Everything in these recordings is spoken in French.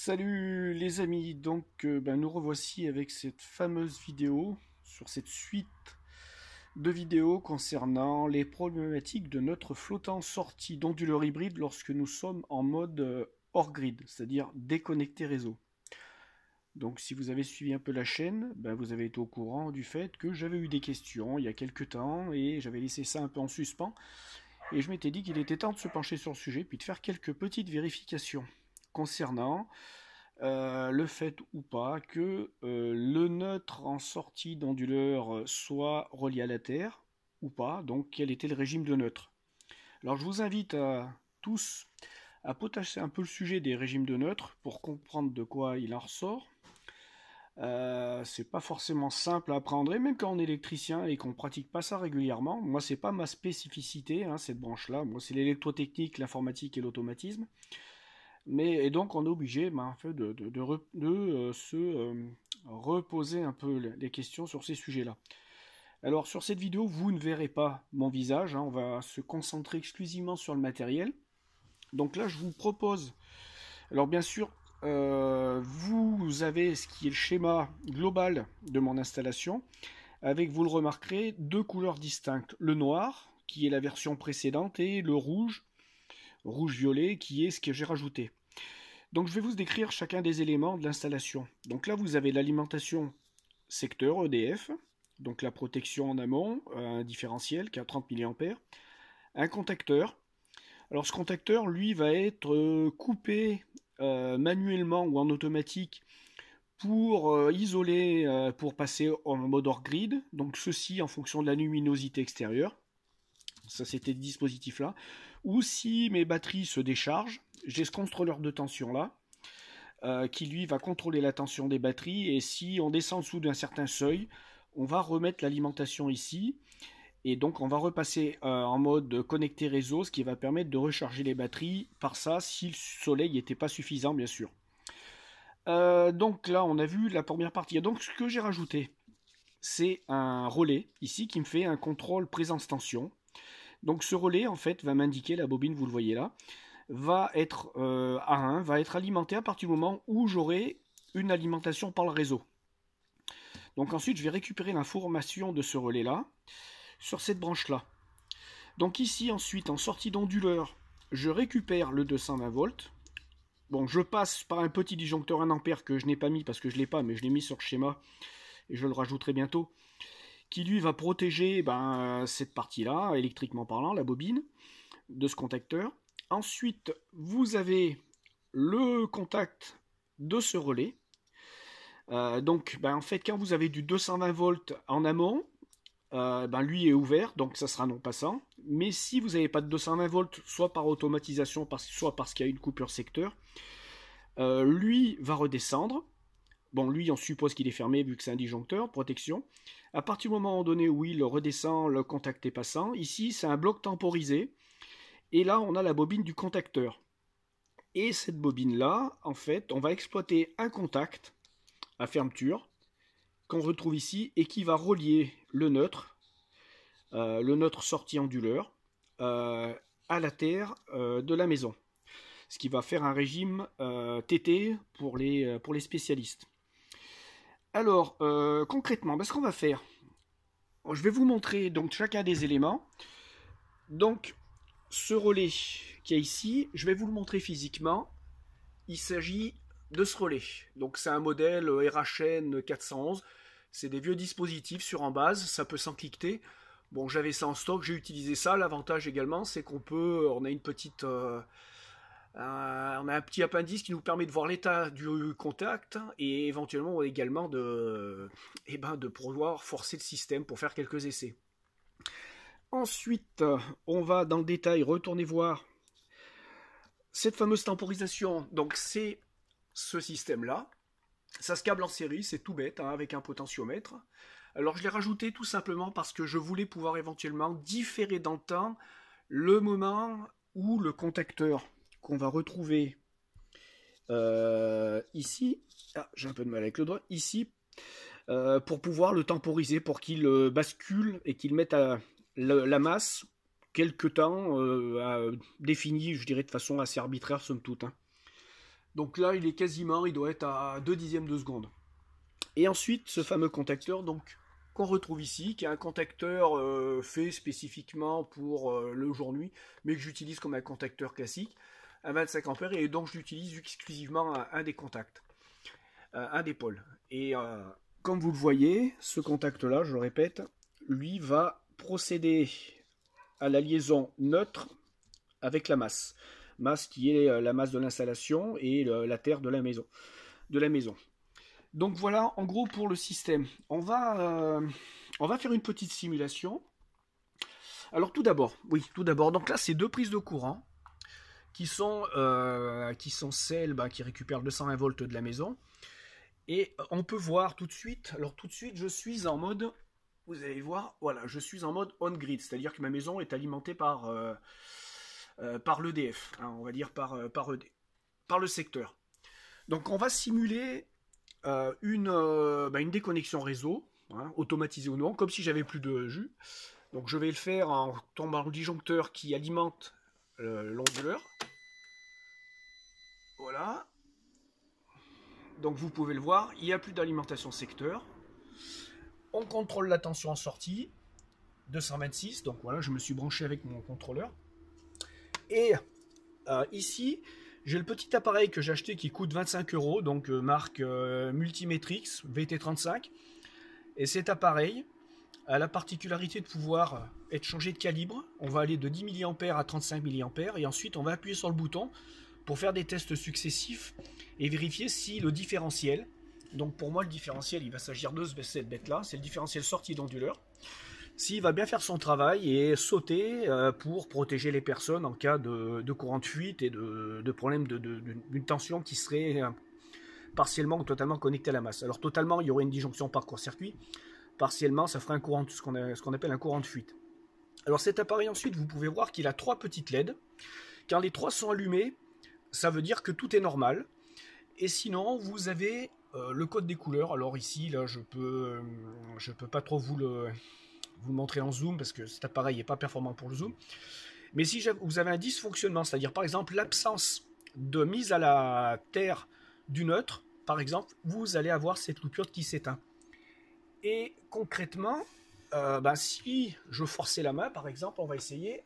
Salut les amis, nous revoici avec cette fameuse vidéo, sur cette suite de vidéos concernant les problématiques de notre flottant sortie d'onduleur hybride lorsque nous sommes en mode hors grid, c'est-à-dire déconnecté réseau. Donc si vous avez suivi un peu la chaîne, vous avez été au courant du fait que j'avais eu des questions il y a quelques temps et j'avais laissé ça un peu en suspens. Et je m'étais dit qu'il était temps de se pencher sur le sujet puis de faire quelques petites vérifications concernant le fait ou pas que le neutre en sortie d'onduleur soit relié à la Terre ou pas, donc quel était le régime de neutre. Alors je vous invite à tous à potasser un peu le sujet des régimes de neutre pour comprendre de quoi il en ressort. C'est pas forcément simple à apprendre, et même quand on est électricien et qu'on pratique pas ça régulièrement, moi c'est pas ma spécificité, hein, cette branche-là, moi c'est l'électrotechnique, l'informatique et l'automatisme. Et donc on est obligé de se reposer un peu les questions sur ces sujets-là. Alors sur cette vidéo, vous ne verrez pas mon visage, hein, on va se concentrer exclusivement sur le matériel. Donc là, je vous propose, alors bien sûr, vous avez ce qui est le schéma global de mon installation, avec, vous le remarquerez, deux couleurs distinctes. Le noir, qui est la version précédente, et le rouge, rouge-violet, qui est ce que j'ai rajouté. Donc je vais vous décrire chacun des éléments de l'installation. Donc là, vous avez l'alimentation secteur EDF, donc la protection en amont, un différentiel qui a 30 mA, un contacteur. Alors ce contacteur, lui, va être coupé manuellement ou en automatique pour isoler, pour passer en mode hors grid. Donc ceci en fonction de la luminosité extérieure. Ça, c'était ce dispositif-là. Ou si mes batteries se déchargent, j'ai ce contrôleur de tension là, qui lui va contrôler la tension des batteries, et si on descend en dessous d'un certain seuil, on va remettre l'alimentation ici, et donc on va repasser en mode connecté réseau, ce qui va permettre de recharger les batteries par ça, si le soleil n'était pas suffisant bien sûr. Donc là on a vu la première partie. Donc ce que j'ai rajouté, c'est un relais ici qui me fait un contrôle présence-tension. Donc ce relais en fait va m'indiquer, la bobine vous le voyez là, va être A1, va être alimenté à partir du moment où j'aurai une alimentation par le réseau. Donc ensuite je vais récupérer l'information de ce relais là sur cette branche là. Donc ici ensuite en sortie d'onduleur, je récupère le 220 volts. Bon, je passe par un petit disjoncteur 1 ampère que je n'ai pas mis parce que je ne l'ai pas, mais je l'ai mis sur le schéma et je le rajouterai bientôt, qui lui va protéger cette partie-là, électriquement parlant, la bobine de ce contacteur. Ensuite, vous avez le contact de ce relais. En fait, quand vous avez du 220 volts en amont, lui est ouvert, donc ça sera non passant. Mais si vous n'avez pas de 220 volts, soit par automatisation, soit parce qu'il y a une coupure secteur, lui va redescendre. Bon, lui, on suppose qu'il est fermé vu que c'est un disjoncteur, protection. À partir du moment donné où il redescend, le contact est passant. Ici, c'est un bloc temporisé. Et là, on a la bobine du contacteur. Et cette bobine-là, en fait, on va exploiter un contact à fermeture qu'on retrouve ici et qui va relier le neutre sortie onduleur, à la terre de la maison. Ce qui va faire un régime TT pour les spécialistes. Alors, concrètement, ce qu'on va faire, je vais vous montrer donc chacun des éléments. Donc, ce relais qui est ici, je vais vous le montrer physiquement. Il s'agit de ce relais. Donc, c'est un modèle RHN 411. C'est des vieux dispositifs sur en base, ça peut s'encliqueter. Bon, j'avais ça en stock, j'ai utilisé ça. L'avantage également, c'est on a une petite... on a un petit appendice qui nous permet de voir l'état du contact et éventuellement également de pouvoir forcer le système pour faire quelques essais. Ensuite, on va dans le détail retourner voir cette fameuse temporisation. Donc c'est ce système-là. Ça se câble en série, c'est tout bête, hein, avec un potentiomètre. Alors je l'ai rajouté tout simplement parce que je voulais pouvoir éventuellement différer dans le temps le moment où le contacteur qu'on va retrouver ici, j'ai un peu de mal avec le doigt, ici, pour pouvoir le temporiser, pour qu'il bascule et qu'il mette la masse quelque temps définie, je dirais de façon assez arbitraire somme toute. Hein. Donc là, il doit être à 2 dixièmes de seconde. Et ensuite, ce fameux contacteur, donc qu'on retrouve ici, qui est un contacteur fait spécifiquement pour le jour-nuit, mais que j'utilise comme un contacteur classique, un 25 ampères, et donc je l'utilise exclusivement à un des contacts, un des pôles. Et comme vous le voyez, ce contact-là, je le répète, lui va procéder à la liaison neutre avec la masse. Masse qui est la masse de l'installation et la terre de la maison. Donc voilà, en gros pour le système. On va faire une petite simulation. Alors tout d'abord, donc là c'est 2 prises de courant qui sont celles qui récupèrent le 220 volts de la maison. Et on peut voir tout de suite, je suis en mode, vous allez voir, voilà, je suis en mode on-grid, c'est-à-dire que ma maison est alimentée par l'EDF, hein, on va dire par le secteur. Donc on va simuler une déconnexion réseau, hein, automatisée ou non, comme si j'avais plus de jus. Donc je vais le faire en tombant le disjoncteur qui alimente l'onduleur. Voilà. Donc vous pouvez le voir, il n'y a plus d'alimentation secteur. On contrôle la tension en sortie, 226, donc voilà, je me suis branché avec mon contrôleur. Et ici, j'ai le petit appareil que j'ai acheté qui coûte 25 €, donc marque Multimetrix VT35. Et cet appareil a la particularité de pouvoir être changé de calibre. On va aller de 10 mA à 35 mA, et ensuite on va appuyer sur le bouton pour faire des tests successifs et vérifier si le différentiel, donc pour moi le différentiel il va s'agir de cette bête là, c'est le différentiel sortie d'onduleur, s'il va bien faire son travail et sauter pour protéger les personnes en cas de courant de fuite et de problème d'une tension qui serait partiellement ou totalement connectée à la masse. Alors totalement il y aurait une disjonction par court-circuit, partiellement ça ferait un courant, ce qu'on appelle un courant de fuite. Alors cet appareil ensuite vous pouvez voir qu'il a 3 petites LED, quand les 3 sont allumés, ça veut dire que tout est normal. Et sinon, vous avez le code des couleurs. Alors ici, là, je peux pas trop vous le montrer en zoom parce que cet appareil n'est pas performant pour le zoom. Mais si vous avez un dysfonctionnement, c'est-à-dire par exemple l'absence de mise à la terre du neutre, par exemple, vous allez avoir cette loupiote qui s'éteint. Et concrètement, si je forçais la main, par exemple, on va essayer.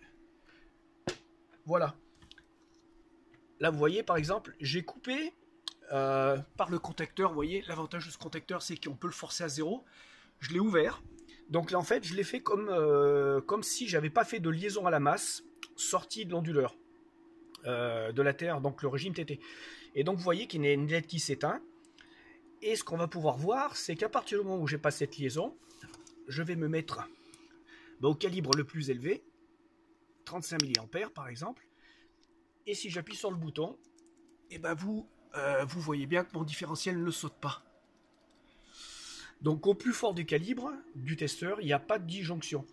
Voilà. Là, vous voyez, par exemple, j'ai coupé par le contacteur. Vous voyez, l'avantage de ce contacteur, c'est qu'on peut le forcer à 0. Je l'ai ouvert. Donc là, en fait, je l'ai fait comme si j'avais pas fait de liaison à la masse sortie de l'onduleur de la terre, donc le régime TT. Et donc, vous voyez qu'il y a une LED qui s'éteint. Et ce qu'on va pouvoir voir, c'est qu'à partir du moment où j'ai pas cette liaison, je vais me mettre au calibre le plus élevé, 35 mA par exemple. Et si j'appuie sur le bouton, et vous voyez bien que mon différentiel ne saute pas. Donc au plus fort du calibre du testeur, il n'y a pas de disjonction.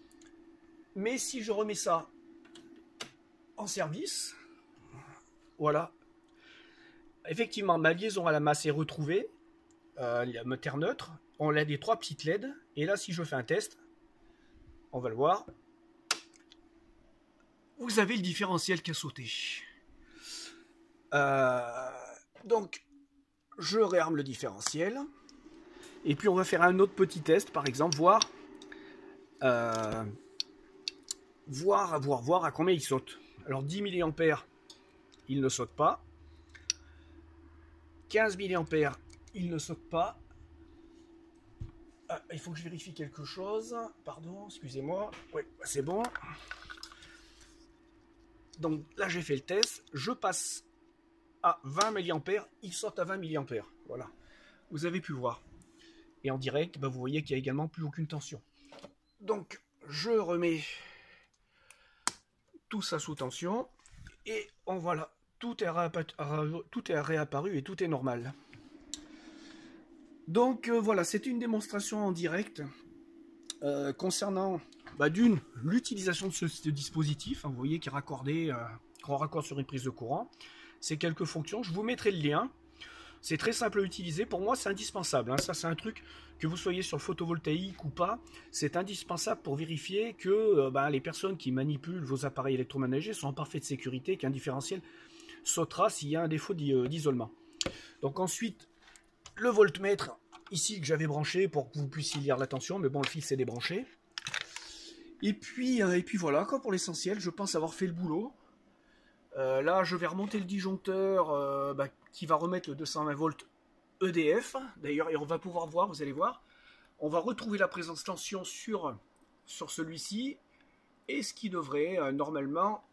Mais si je remets ça en service, voilà, effectivement ma liaison à la masse est retrouvée, le terre neutre, on a des 3 petites LED, et là si je fais un test, on va le voir, vous avez le différentiel qui a sauté. Donc je réarme le différentiel et puis on va faire un autre petit test, par exemple voir à combien il saute. Alors 10 mA il ne saute pas, 15 mA il ne saute pas. Il faut que je vérifie quelque chose, pardon, excusez-moi, oui c'est bon. Donc là j'ai fait le test, je passe à 20 mA, il saute à 20 mA. Voilà, vous avez pu voir. Et en direct, vous voyez qu'il n'y a également plus aucune tension. Donc, je remets tout ça sous tension. Et voilà, tout est réapparu et tout est normal. Donc, voilà, c'était une démonstration en direct concernant, d'une, l'utilisation de ce dispositif. Hein, vous voyez qu'il est raccordé, qu'on raccorde sur une prise de courant. C'est quelques fonctions, je vous mettrai le lien. C'est très simple à utiliser, pour moi c'est indispensable, hein. Ça c'est un truc, que vous soyez sur le photovoltaïque ou pas, c'est indispensable pour vérifier que les personnes qui manipulent vos appareils électroménagers sont en parfaite sécurité, qu'un différentiel sautera s'il y a un défaut d'isolement. Donc ensuite, le voltmètre, ici que j'avais branché pour que vous puissiez lire la tension, mais bon, le fil s'est débranché. Et puis voilà, quoi, pour l'essentiel, je pense avoir fait le boulot. Là, je vais remonter le disjoncteur qui va remettre le 220 volts EDF. D'ailleurs, et on va pouvoir voir, vous allez voir, on va retrouver la présence tension sur celui-ci, et ce qui devrait normalement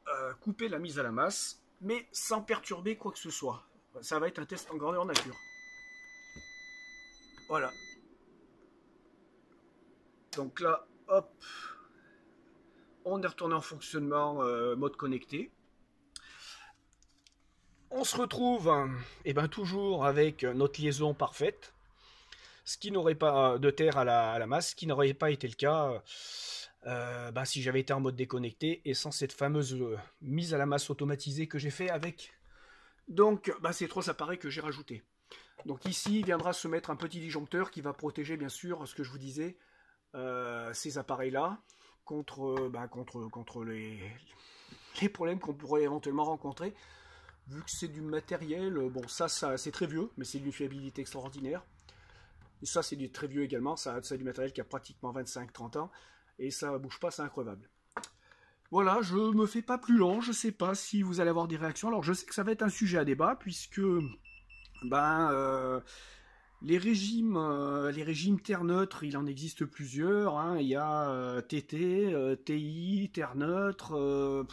couper la mise à la masse, mais sans perturber quoi que ce soit. Ça va être un test en grandeur nature. Voilà. Donc là, hop, on est retourné en fonctionnement mode connecté. On se retrouve toujours avec notre liaison parfaite, ce qui n'aurait pas de terre à la masse, ce qui n'aurait pas été le cas si j'avais été en mode déconnecté et sans cette fameuse mise à la masse automatisée que j'ai fait avec donc ces 3 appareils que j'ai rajoutés. Donc ici viendra se mettre un petit disjoncteur qui va protéger bien sûr ce que je vous disais, ces appareils là contre les problèmes qu'on pourrait éventuellement rencontrer. Vu que c'est du matériel, bon ça c'est très vieux, mais c'est d'une fiabilité extraordinaire. Et ça c'est très vieux également, ça c'est du matériel qui a pratiquement 25-30 ans, et ça bouge pas, c'est increvable. Voilà, je me fais pas plus long, je sais pas si vous allez avoir des réactions. Alors je sais que ça va être un sujet à débat, puisque les régimes terre neutre, il en existe plusieurs, hein. Il y a TT, TI, terre neutre,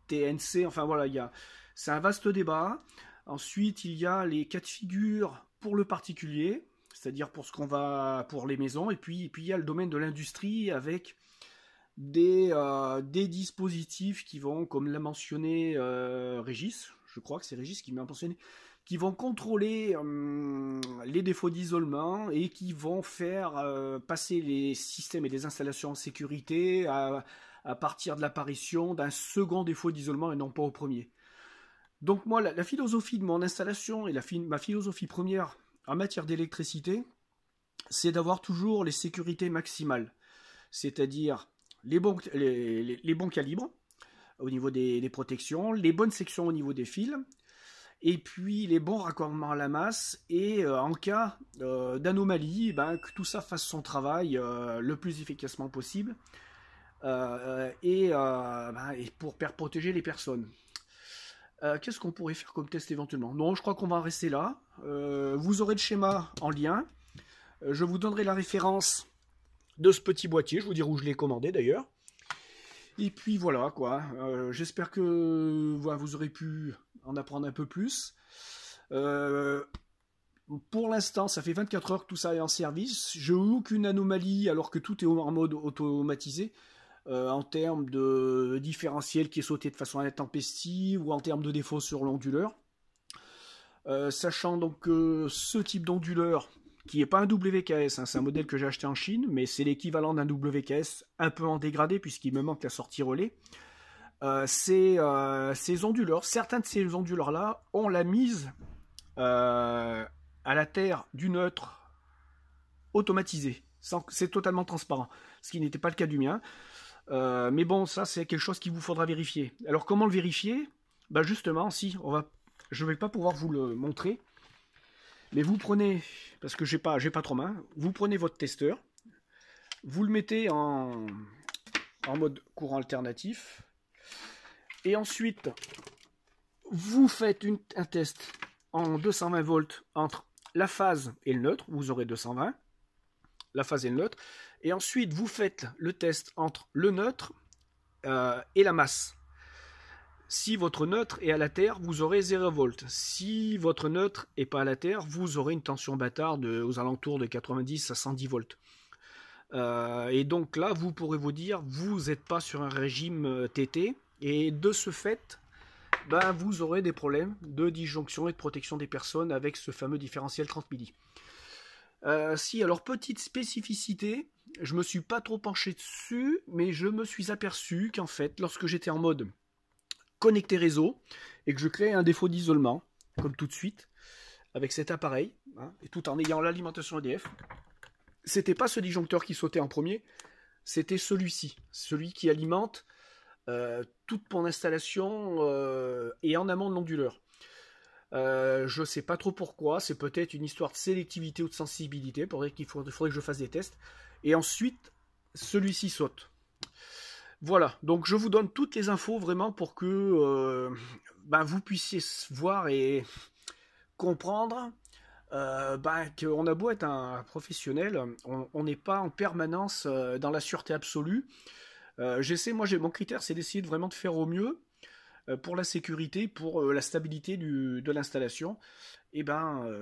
TNC, enfin voilà, c'est un vaste débat. Ensuite, il y a les cas de figure pour le particulier, c'est-à-dire pour les maisons, et puis il y a le domaine de l'industrie avec des dispositifs qui vont, comme l'a mentionné Régis, je crois que c'est Régis qui m'a mentionné, qui vont contrôler les défauts d'isolement et qui vont faire passer les systèmes et les installations en sécurité à partir de l'apparition d'un second défaut d'isolement et non pas au premier. Donc moi, la philosophie de mon installation et ma philosophie première en matière d'électricité, c'est d'avoir toujours les sécurités maximales, c'est-à-dire les bons calibres au niveau des protections, les bonnes sections au niveau des fils, et puis les bons raccordements à la masse, et en cas d'anomalie, que tout ça fasse son travail le plus efficacement possible, et pour protéger les personnes. Qu'est-ce qu'on pourrait faire comme test éventuellement? Non, je crois qu'on va en rester là. Vous aurez le schéma en lien. Je vous donnerai la référence de ce petit boîtier. Je vous dirai où je l'ai commandé d'ailleurs. Et puis voilà quoi. J'espère que vous aurez pu en apprendre un peu plus. Pour l'instant, ça fait 24 heures que tout ça est en service. Je n'ai aucune anomalie alors que tout est en mode automatisé. En termes de différentiel qui est sauté de façon intempestive ou en termes de défaut sur l'onduleur. Sachant donc que ce type d'onduleur, qui n'est pas un WKS, hein, c'est un modèle que j'ai acheté en Chine, mais c'est l'équivalent d'un WKS un peu en dégradé puisqu'il me manque la sortie relais. Ces onduleurs, certains de ces onduleurs-là ont la mise à la terre du neutre automatisé. C'est totalement transparent, ce qui n'était pas le cas du mien. Mais bon, ça c'est quelque chose qu'il vous faudra vérifier. Alors comment le vérifier? Justement, je ne vais pas pouvoir vous le montrer, mais vous prenez, parce que j'ai pas trop main, vous prenez votre testeur, vous le mettez en mode courant alternatif, et ensuite vous faites un test en 220 volts entre la phase et le neutre, vous aurez 220, la phase et le neutre, et ensuite vous faites le test entre le neutre et la masse. Si votre neutre est à la terre, vous aurez 0 volts. Si votre neutre n'est pas à la terre, vous aurez une tension bâtarde aux alentours de 90 à 110 volts. Et donc là, vous pourrez vous dire, vous n'êtes pas sur un régime TT, et de ce fait, vous aurez des problèmes de disjonction et de protection des personnes avec ce fameux différentiel 30 milli. Alors petite spécificité, je me suis pas trop penché dessus, mais je me suis aperçu qu'en fait, lorsque j'étais en mode connecté réseau et que je créais un défaut d'isolement, comme tout de suite, avec cet appareil, hein, et tout en ayant l'alimentation EDF, c'était pas ce disjoncteur qui sautait en premier, c'était celui-ci, celui qui alimente toute mon installation et en amont de l'onduleur. Je sais pas trop pourquoi, c'est peut-être une histoire de sélectivité ou de sensibilité, faudrait que je fasse des tests. Et ensuite, celui-ci saute. Voilà, donc je vous donne toutes les infos vraiment pour que vous puissiez voir et comprendre qu'on a beau être un professionnel, on n'est pas en permanence dans la sûreté absolue. Mon critère, c'est d'essayer vraiment de faire au mieux pour la sécurité, pour la stabilité de l'installation. Et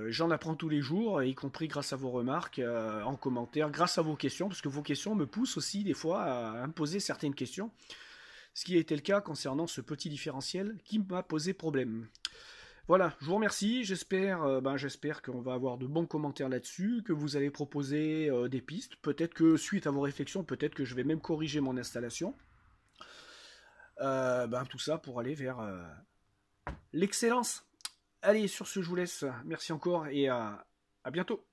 j'en apprends tous les jours, y compris grâce à vos remarques en commentaire, grâce à vos questions, parce que vos questions me poussent aussi des fois à me poser certaines questions, ce qui a été le cas concernant ce petit différentiel qui m'a posé problème. Voilà, je vous remercie, j'espère qu'on va avoir de bons commentaires là-dessus, que vous allez proposer des pistes, peut-être que suite à vos réflexions, peut-être que je vais même corriger mon installation. Tout ça pour aller vers l'excellence. Allez, sur ce, je vous laisse. Merci encore et à bientôt.